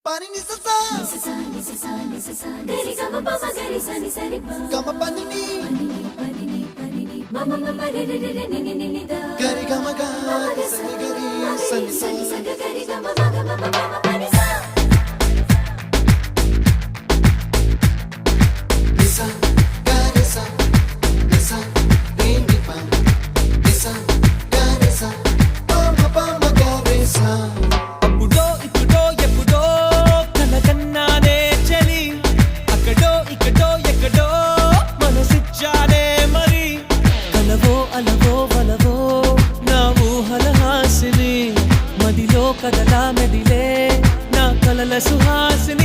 pani ni sa sa gari ga ma pa gari sa ni sa ri pa ga ma pani ni ma ma ma re re re ni ni ni da gari ga ma ga sa ni gari sa ni sa gari ga ma ga ma ma pani sa ni sa gari sa ni sa re ni pa ni sa gari sa pa ma gari sa కదలా మెదిలే నా కలల సుహాసిని